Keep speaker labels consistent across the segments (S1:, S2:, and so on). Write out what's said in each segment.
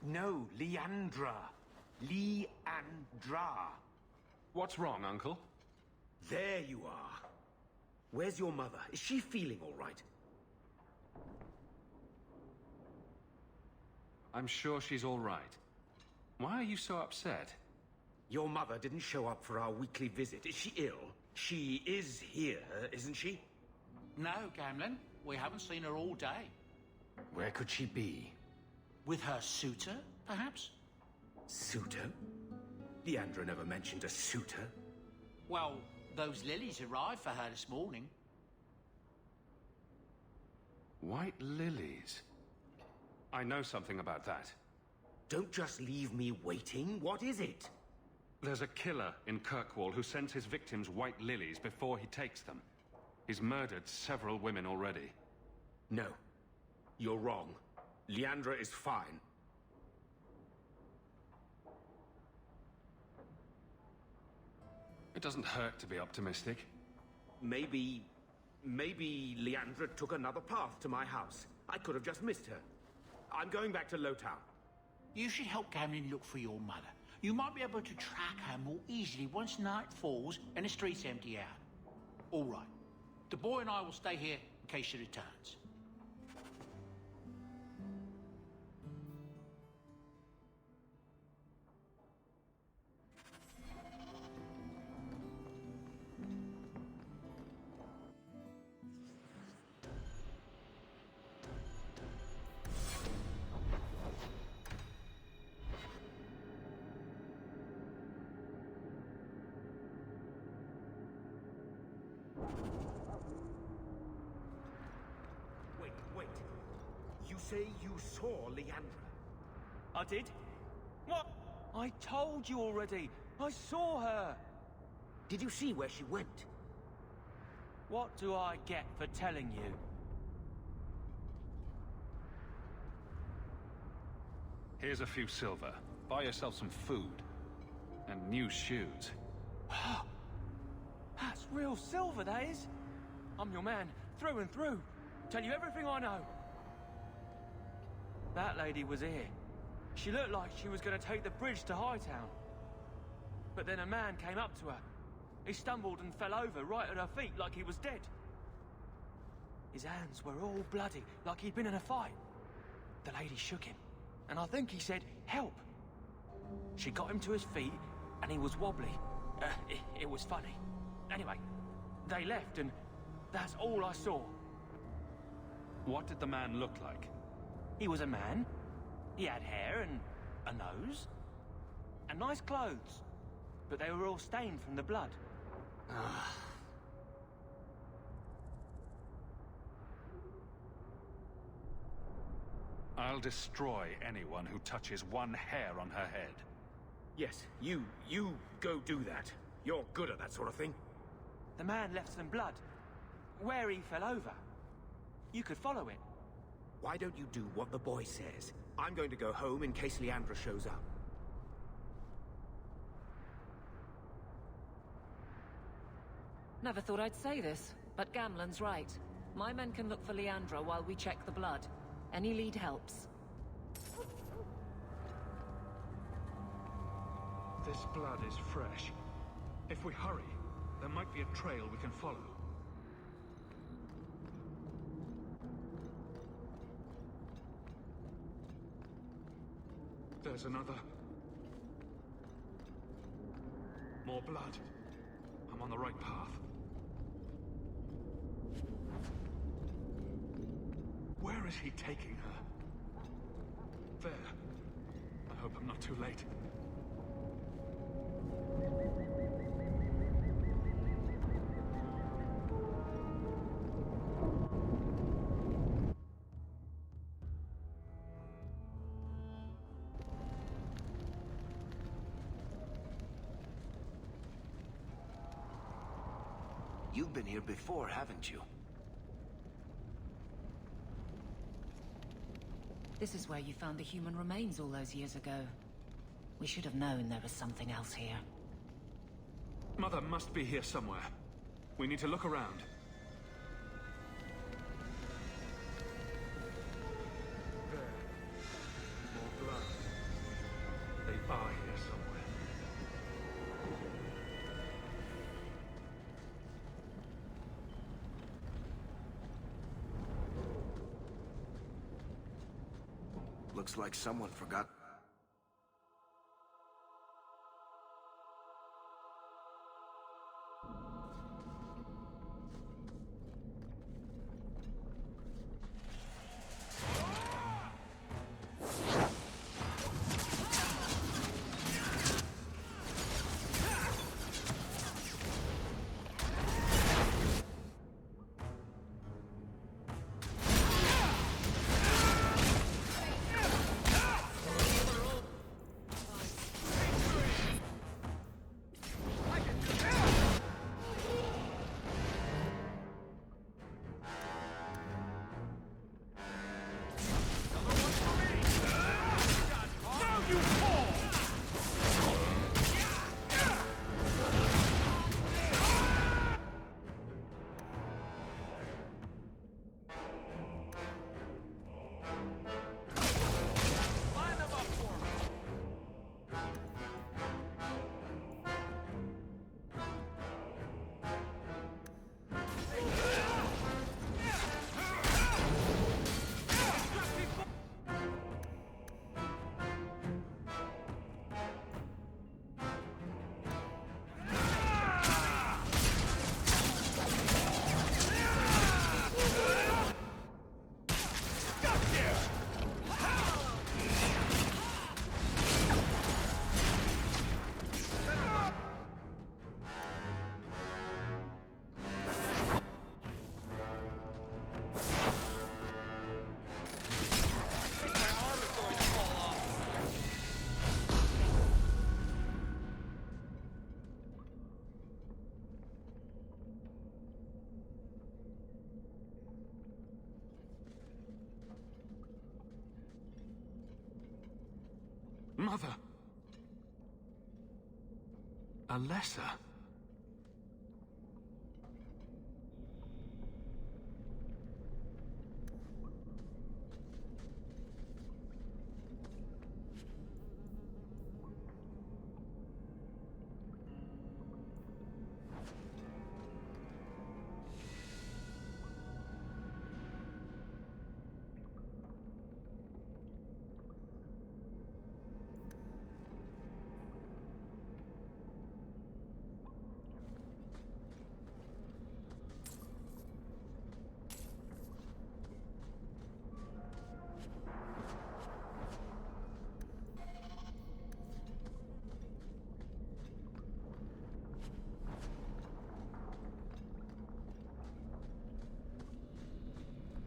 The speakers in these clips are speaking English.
S1: No, Leandra. Leandra.
S2: What's wrong, Uncle?
S1: There you are. Where's your mother? Is she feeling all right?
S2: I'm sure she's all right. Why are you so upset?
S1: Your mother didn't show up for our weekly visit. Is she ill? She is here, isn't she?
S3: No, Gamlin. We haven't seen her all day.
S1: Where could she be?
S3: With her suitor, perhaps?
S1: Suitor? Leandra never mentioned a suitor.
S3: Well, those lilies arrived for her this morning.
S2: White lilies? I know something about that.
S1: Don't just leave me waiting. What is it?
S2: There's a killer in Kirkwall who sends his victims white lilies before he takes them. He's murdered several women already.
S1: No. You're wrong. Leandra is fine.
S2: It doesn't hurt to be optimistic.
S1: Maybe Leandra took another path to my house. I could have just missed her. I'm going back to Lowtown.
S3: You should help Gamlin look for your mother. You might be able to track her more easily once night falls and the streets empty out. All right. The boy and I will stay here in case she returns.
S1: Wait. You say you saw Leandra?
S4: I did? What? I told you already. I saw her.
S1: Did you see where she went?
S4: What do I get for telling you?
S2: Here's a few silver. Buy yourself some food. And new shoes.
S4: That's real silver, that is. I'm your man, through and through. Tell you everything I know. That lady was here. She looked like she was going to take the bridge to Hightown. But then a man came up to her. He stumbled and fell over right at her feet like he was dead. His hands were all bloody, like he'd been in a fight. The lady shook him, and I think he said, "Help." She got him to his feet, and he was wobbly. It was funny. Anyway, they left, and that's all I saw.
S2: What did the man look like?
S4: He was a man. He had hair and a nose. And nice clothes. But they were all stained from the blood.
S2: I'll destroy anyone who touches one hair on her head.
S1: Yes, you go do that. You're good at that sort of thing.
S4: The man left some blood. Where he fell over. You could follow it.
S1: Why don't you do what the boy says? I'm going to go home in case Leandra shows up.
S5: Never thought I'd say this, but Gamlen's right. My men can look for Leandra while we check the blood. Any lead helps.
S6: This blood is fresh. If we hurry, there might be a trail we can follow. There's another. More blood. I'm on the right path. Where is he taking her? There. I hope I'm not too late.
S7: You've been here before, haven't you?
S5: This is where you found the human remains all those years ago. We should have known there was something else here.
S6: Mother must be here somewhere. We need to look around.
S1: There. More blood.
S7: Looks like someone forgot.
S6: Mother! Alessa?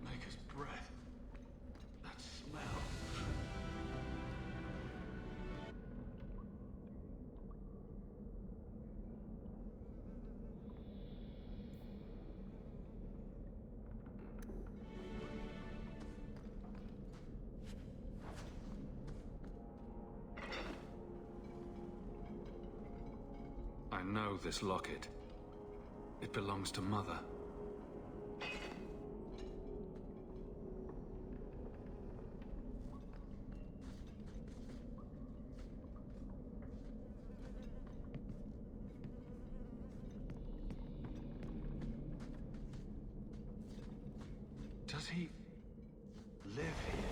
S6: Maker's breath. That smell.
S2: I know this locket. It belongs to Mother. Does he live here?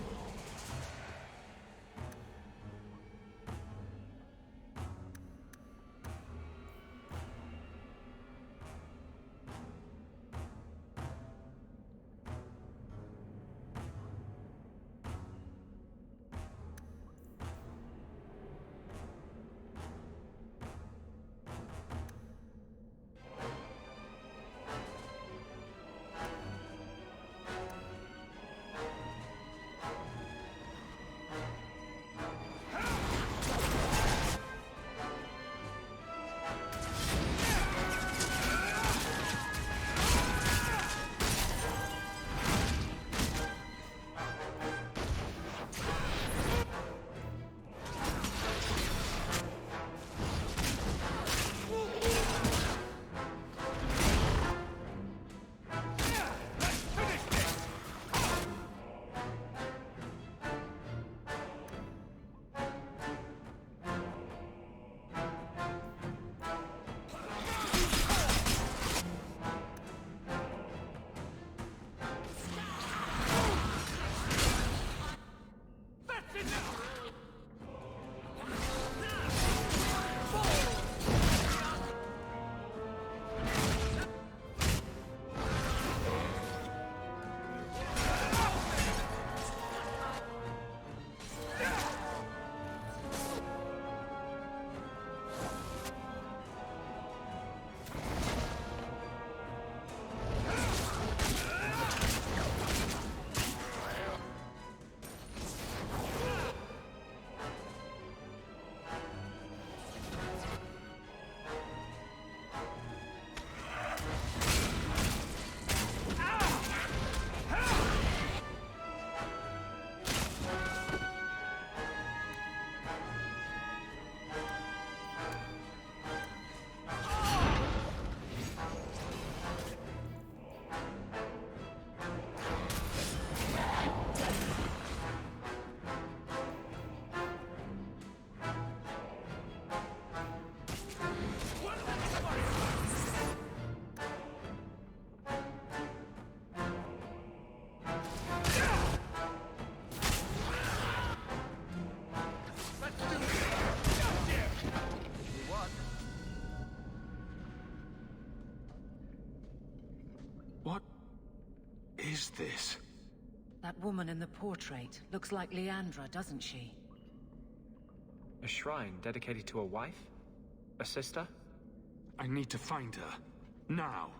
S6: What is this?
S5: That woman in the portrait looks like Leandra, doesn't she?
S8: A shrine dedicated to a wife? A sister?
S6: I need to find her. Now.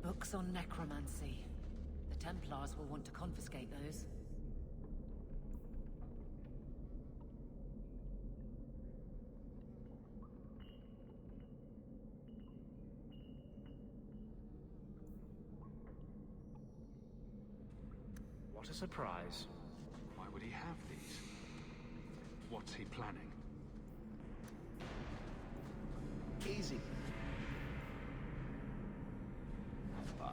S5: Books on necromancy. The Templars will want to confiscate those.
S8: What a surprise.
S6: Why would he have these? What's he planning?
S7: Easy. Bye.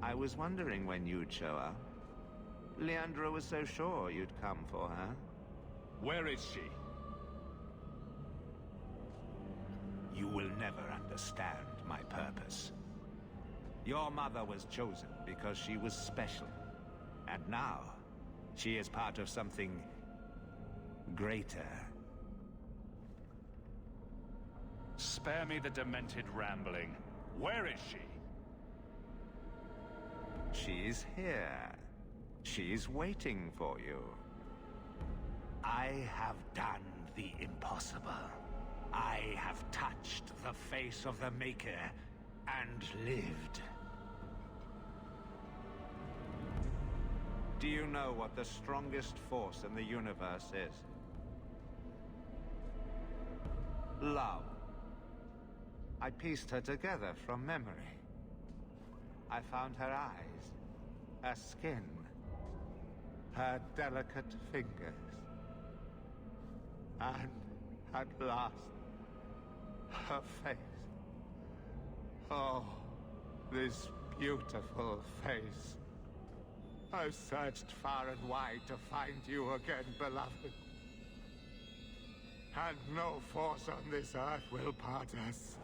S9: I was wondering when you'd show up. Leandra was so sure you'd come for her.
S2: Where is she?
S9: You will never understand my purpose. Your mother was chosen because she was special. And now, she is part of something greater.
S2: Spare me the demented rambling. Where is she?
S9: She's here. She's waiting for you. I have done the impossible. I have touched the face of the Maker and lived. Do you know what the strongest force in the universe is? Love. I pieced her together from memory. I found her eyes, her skin, her delicate fingers. And at last, her face. Oh, this beautiful face. I've searched far and wide to find you again, beloved. And no force on this earth will part us.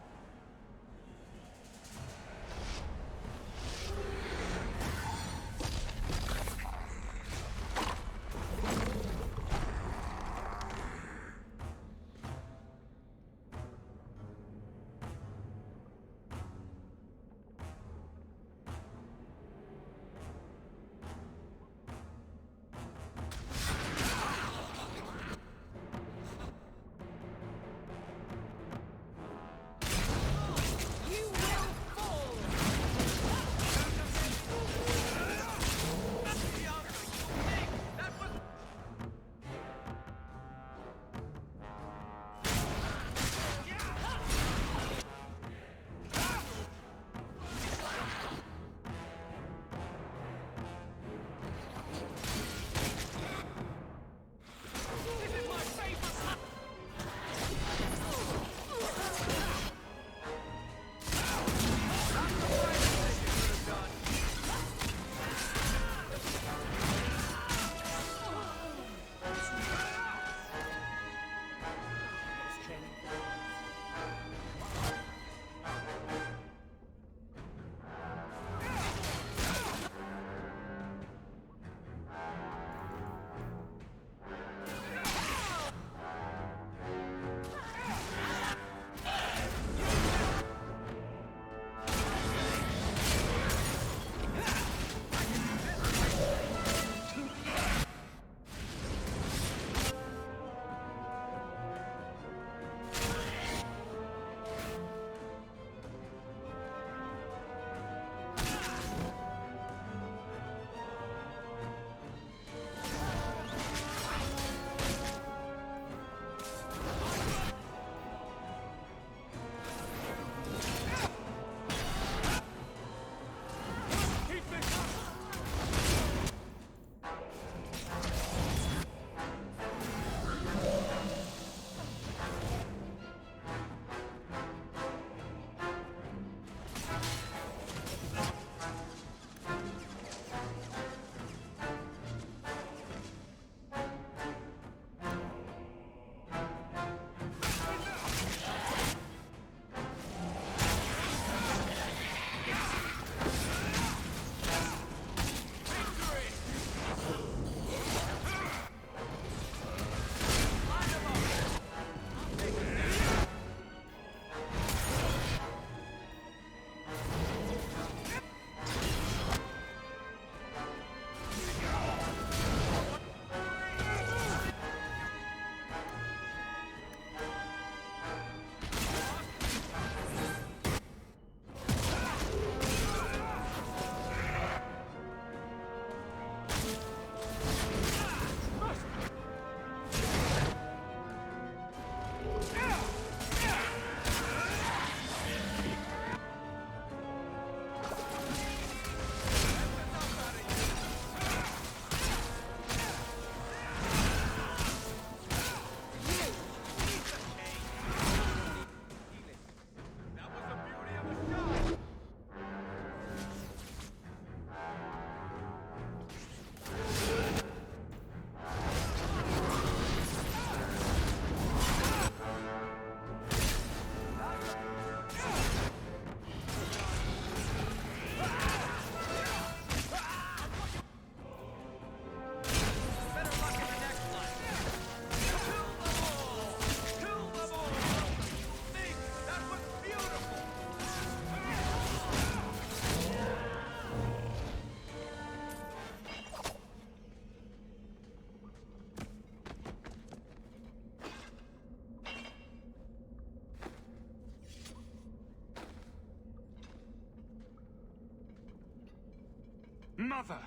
S2: Mother!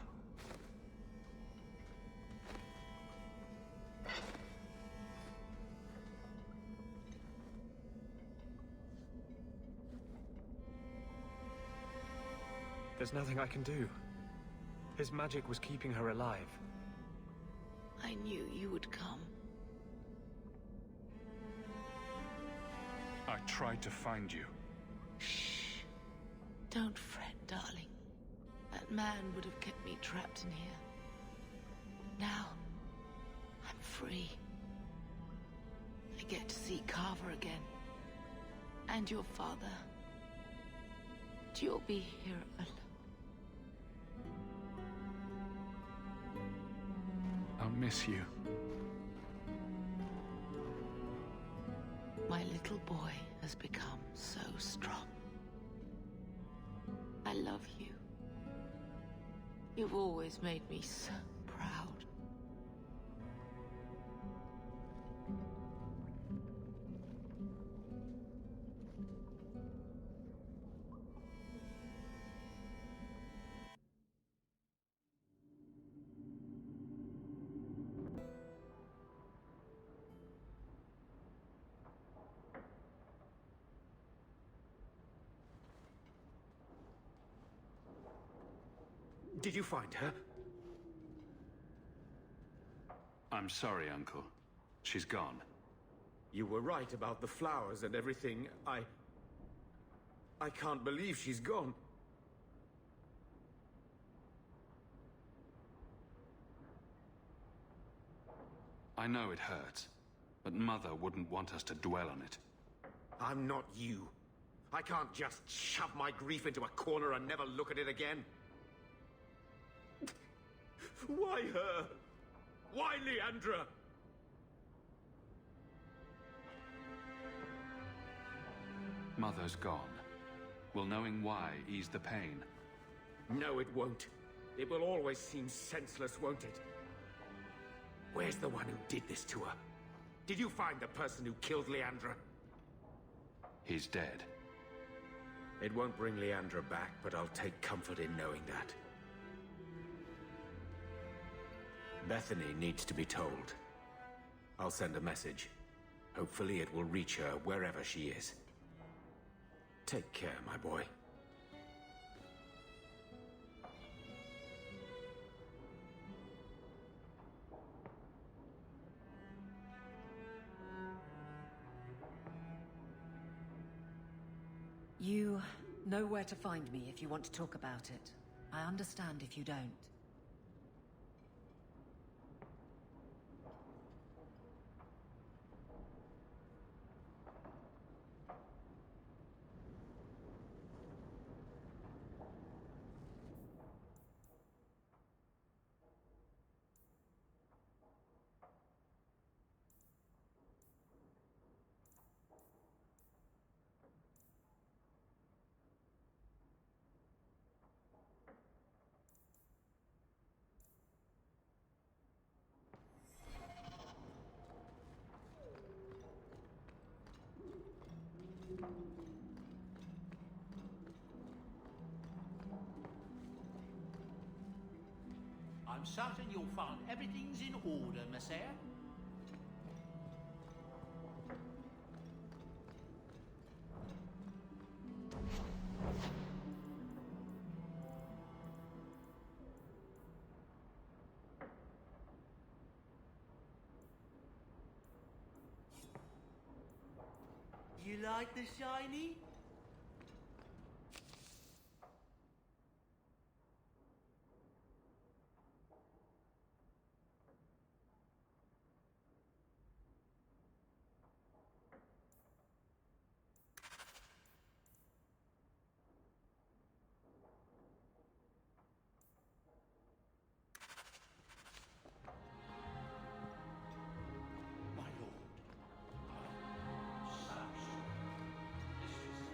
S8: There's nothing I can do. His magic was keeping her alive.
S10: I knew you would come.
S2: I tried to find you.
S10: Shh. Don't fret, darling. That man would have kept me trapped in here. Now, I'm free. I get to see Carver again. And your father. And you'll be here alone.
S2: I'll miss you.
S10: My little boy has become so strong. I love you. You've always made me so proud.
S1: Did you find her?
S2: I'm sorry, Uncle. She's gone.
S1: You were right about the flowers and everything. I can't believe she's gone.
S2: I know it hurts, but Mother wouldn't want us to dwell on it.
S1: I'm not you. I can't just shove my grief into a corner and never look at it again. Why her? Why Leandra?
S2: Mother's gone. Will knowing why ease the pain?
S1: No, it won't. It will always seem senseless, won't it? Where's the one who did this to her? Did you find the person who killed Leandra?
S2: He's dead.
S1: It won't bring Leandra back, but I'll take comfort in knowing that. Bethany needs to be told. I'll send a message. Hopefully it will reach her wherever she is. Take care, my boy.
S5: You know where to find me if you want to talk about it. I understand if you don't.
S3: I'm certain you'll find everything's in order, Messiah.
S11: You like the shiny?
S3: My lord. Such. This is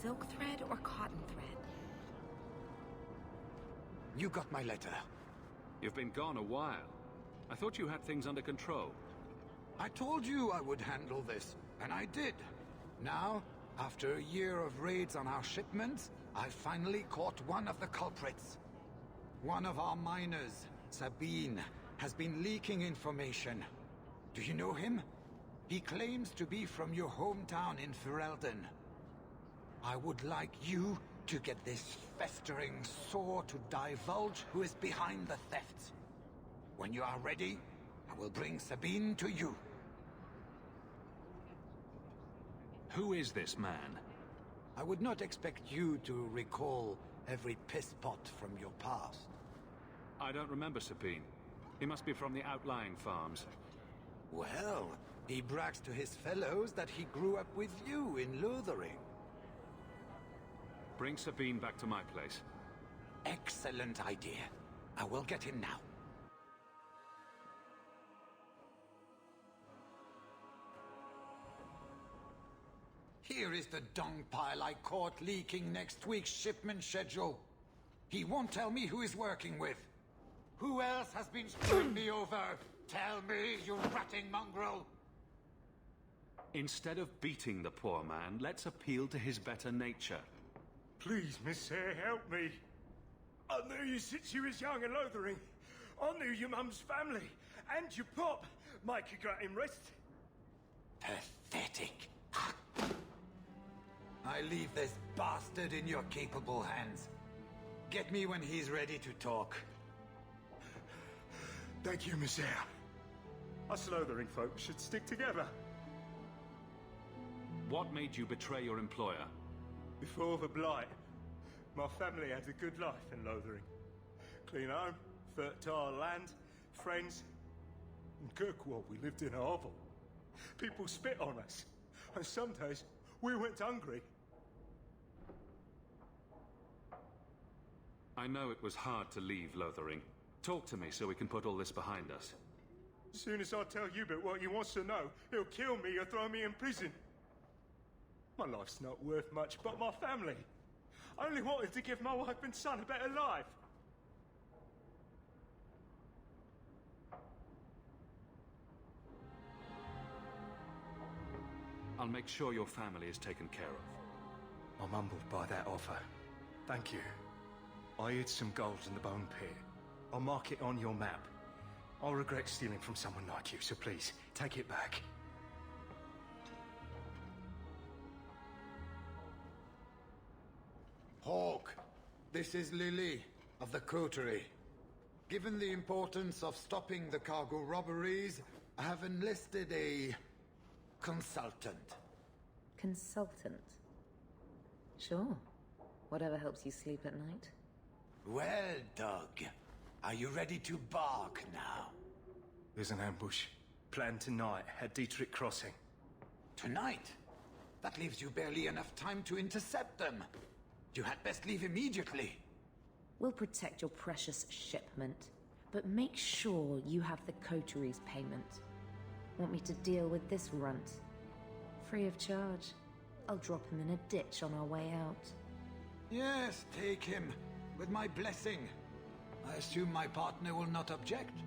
S12: silk thread or cotton thread?
S13: You got my letter.
S6: You've been gone a while. I thought you had things under control.
S13: I told you I would handle this, and I did. Now, after a year of raids on our shipments, I finally caught one of the culprits. One of our miners, Sabine, has been leaking information. Do you know him? He claims to be from your hometown in Ferelden. I would like you to get this festering sore to divulge who is behind the thefts. When you are ready, I will bring Sabine to you.
S6: Who is this man?
S13: I would not expect you to recall every piss pot from your past.
S6: I don't remember Sabine. He must be from the outlying farms.
S13: Well, he brags to his fellows that he grew up with you in Lothering.
S6: Bring Sabine back to my place.
S13: Excellent idea. I will get him now. Here is the dung pile I caught leaking next week's shipment schedule. He won't tell me who he's working with. Who else has been screwing me over? Tell me, you ratting mongrel!
S6: Instead of beating the poor man, let's appeal to his better nature.
S14: Please, Miss Hare, help me. I knew you since you was young and Lothering. I knew your mum's family, and your pop. Make you got him rest.
S13: Pathetic. I leave this bastard in your capable hands. Get me when he's ready to talk.
S14: Thank you, Miss Hare. Us Lothering folk should stick together.
S6: What made you betray your employer?
S14: Before the Blight, my family had a good life in Lothering. Clean home, fertile land, friends. In Kirkwall, we lived in a hovel. People spit on us, and some days we went hungry.
S6: I know it was hard to leave Lothering. Talk to me so we can put all this behind us.
S14: As soon as I tell Hubert what he wants to know, he'll kill me or throw me in prison. My life's not worth much, but my family. I only wanted to give my wife and son a better life.
S6: I'll make sure your family is taken care of.
S14: I'm humbled by that offer. Thank you. I hid some gold in the bone pit. I'll mark it on your map. I'll regret stealing from someone like you, so please, take it back.
S13: Hawk, this is Lily of the Coterie. Given the importance of stopping the cargo robberies, I have enlisted a consultant.
S12: Consultant? Sure. Whatever helps you sleep at night.
S13: Well, Doug, are you ready to bark now?
S14: There's an ambush planned tonight at Dietrich Crossing.
S13: Tonight? That leaves you barely enough time to intercept them. You had best leave immediately.
S12: We'll protect your precious shipment, but make sure you have the coterie's payment. Want me to deal with this runt? Free of charge. I'll drop him in a ditch on our way out.
S13: Yes, take him. With my blessing. I assume my partner will not object.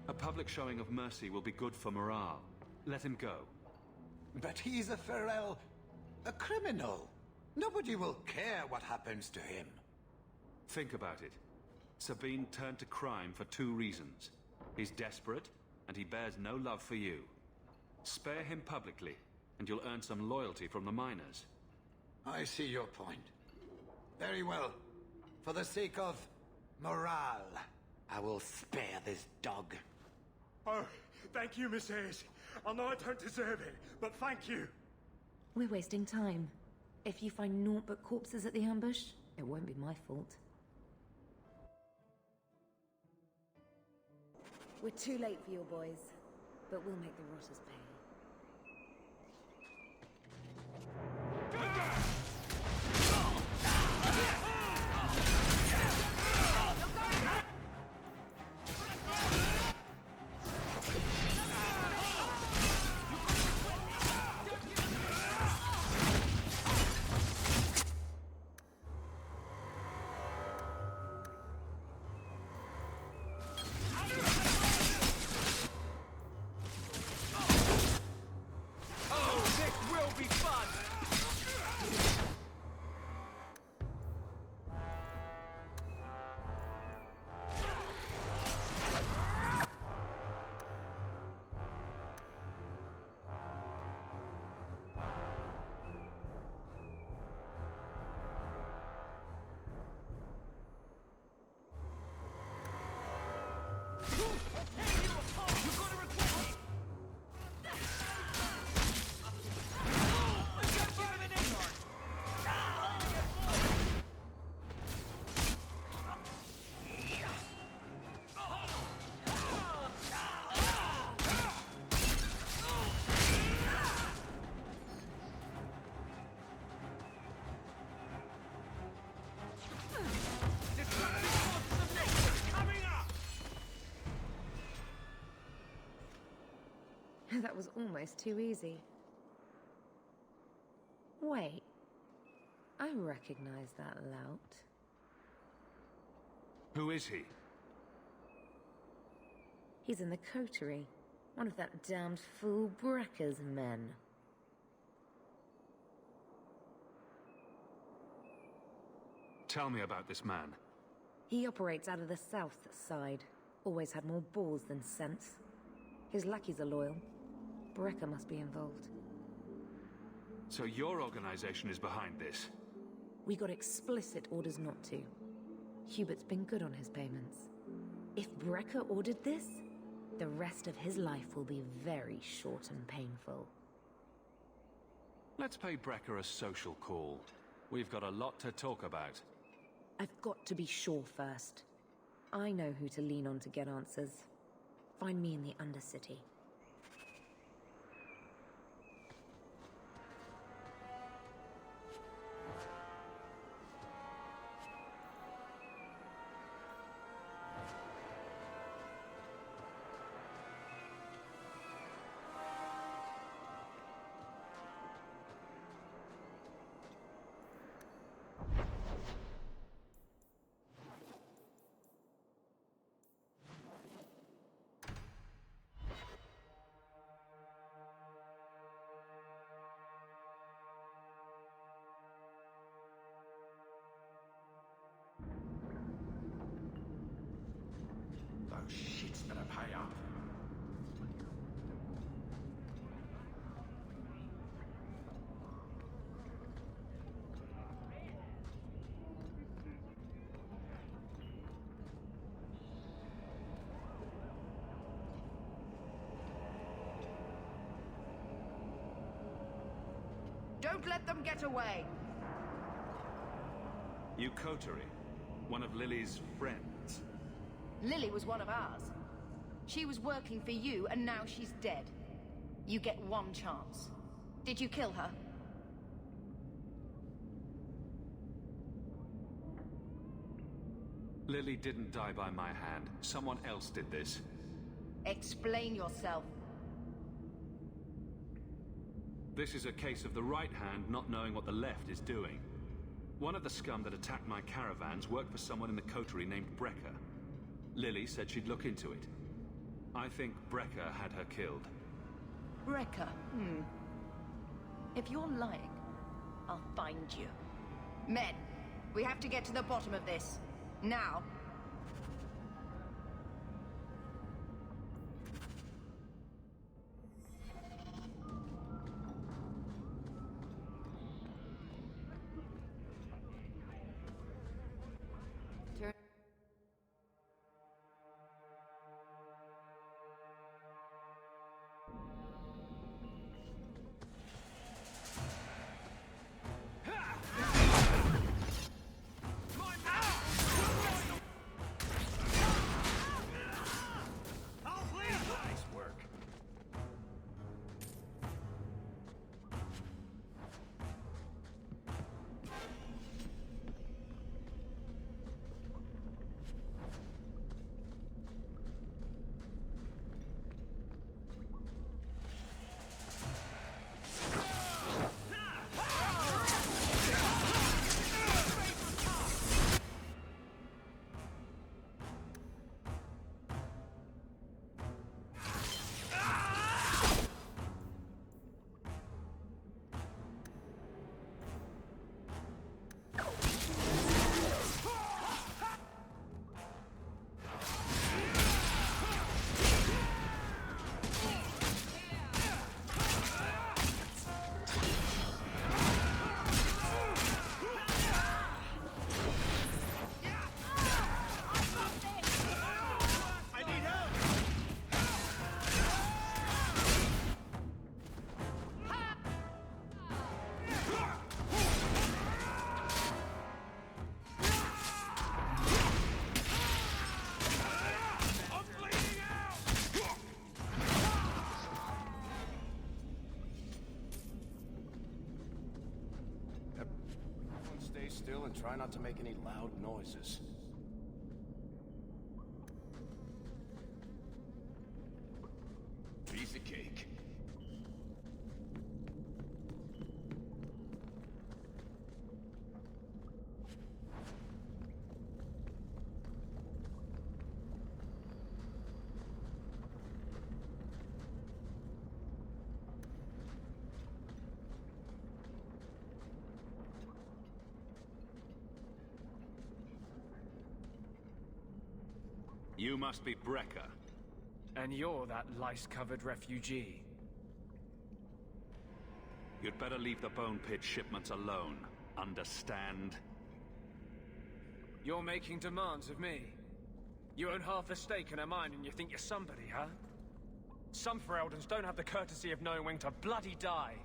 S6: A public showing of mercy will be good for morale. Let him go.
S13: But he's a Ferel, a criminal. Nobody will care what happens to him.
S6: Think about it. Sabine turned to crime for 2 reasons. He's desperate, and he bears no love for you. Spare him publicly, and you'll earn some loyalty from the miners.
S13: I see your point. Very well. For the sake of morale, I will spare this dog.
S14: Oh, thank you, Miss Hayes. I know I don't deserve it, but thank you.
S12: We're wasting time. If you find naught but corpses at the ambush, it won't be my fault. We're too late for your boys, but we'll make the rotters pay. That was almost too easy. Wait. I recognize that lout.
S6: Who is he?
S12: He's in the coterie. One of that damned fool Brecker's men.
S6: Tell me about this man.
S12: He operates out of the south side. Always had more balls than sense. His lackeys are loyal. Brecker must be involved.
S6: So your organization is behind this?
S12: We got explicit orders not to. Hubert's been good on his payments. If Brecker ordered this, the rest of his life will be very short and painful.
S6: Let's pay Brecker a social call. We've got a lot to talk about.
S12: I've got to be sure first. I know who to lean on to get answers. Find me in the Undercity.
S1: Those shits better pay up.
S15: Don't let them get away!
S6: You coterie? One of Lily's friends?
S15: Lily was one of ours. She was working for you, and now she's dead. You get one chance. Did you kill her?
S6: Lily didn't die by my hand. Someone else did this.
S15: Explain yourself.
S6: This is a case of the right hand not knowing what the left is doing. One of the scum that attacked my caravans worked for someone in the coterie named Brecker. Lily said she'd look into it. I think Brecker had her killed.
S15: Brecker? If you're lying, I'll find you. Men, we have to get to the bottom of this. Now.
S7: Still and try not to make any loud noises.
S1: Piece of cake.
S6: You must be Brecker.
S8: And you're that lice-covered refugee.
S6: You'd better leave the Bone Pit shipments alone. Understand?
S8: You're making demands of me. You own half the stake in a mine and you think you're somebody, huh? Some Fereldans don't have the courtesy of knowing when to bloody die.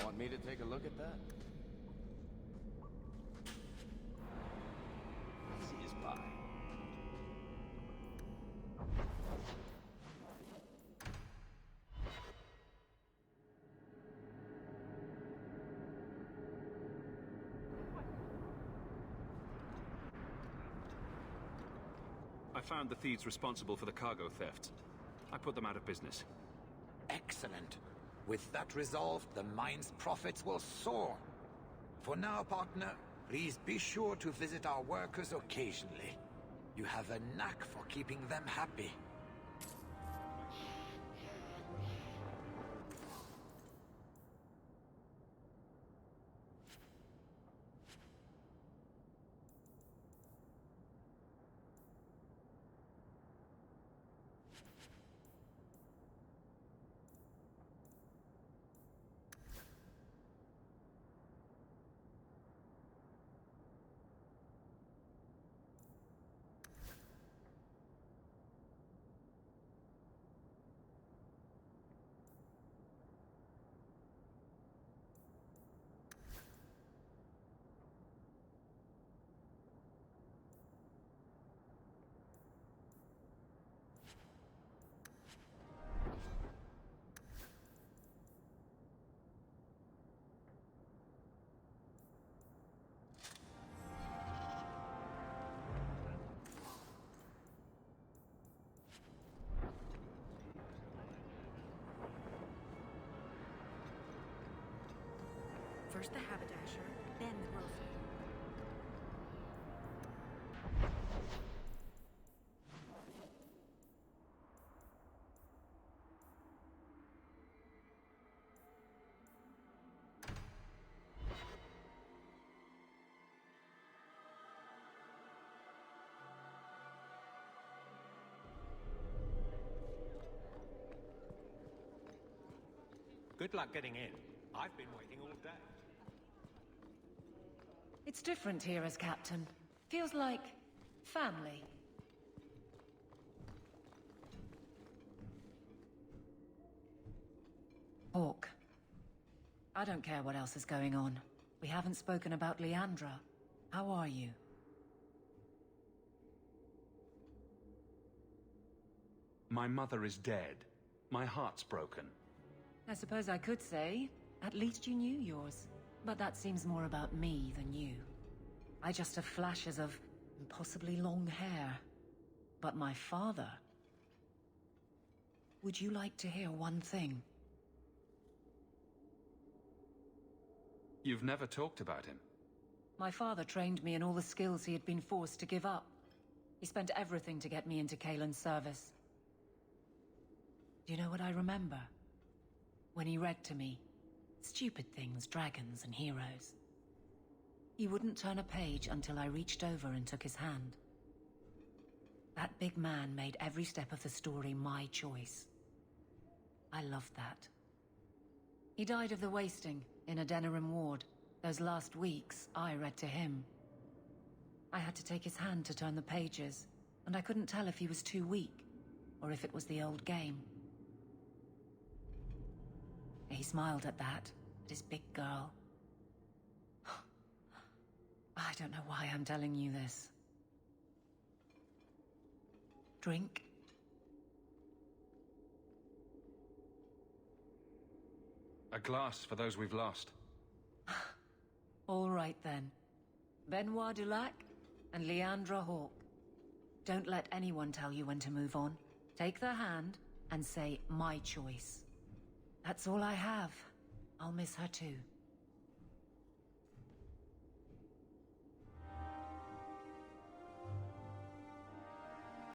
S7: Want me to take a look at that? Easy as pie.
S6: I found the thieves responsible for the cargo theft. I put them out of business.
S13: Excellent. With that resolved, the mine's profits will soar. For now, partner, please be sure to visit our workers occasionally. You have a knack for keeping them happy.
S16: First the haberdasher, then the grocer.
S17: Good luck getting in. I've been waiting all day.
S5: It's different here as captain. Feels like family. Hawk. I don't care what else is going on. We haven't spoken about Leandra. How are you?
S6: My mother is dead. My heart's broken.
S5: I suppose I could say, at least you knew yours. But that seems more about me than you. I just have flashes of impossibly long hair. But my father... Would you like to hear one thing?
S6: You've never talked about him.
S5: My father trained me in all the skills he had been forced to give up. He spent everything to get me into Kaelin's service. Do you know what I remember? When he read to me, stupid things, dragons and heroes. He wouldn't turn a page until I reached over and took his hand. That big man made every step of the story my choice. I loved that. He died of the wasting in a Denerim ward. Those last weeks, I read to him. I had to take his hand to turn the pages, and I couldn't tell if he was too weak, or if it was the old game. He smiled at that, at his big girl. I don't know why I'm telling you this. Drink?
S6: A glass for those we've lost.
S5: All right then. Benoit Dulac and Leandra Hawk. Don't let anyone tell you when to move on. Take their hand and say, my choice. That's all I have. I'll miss her too.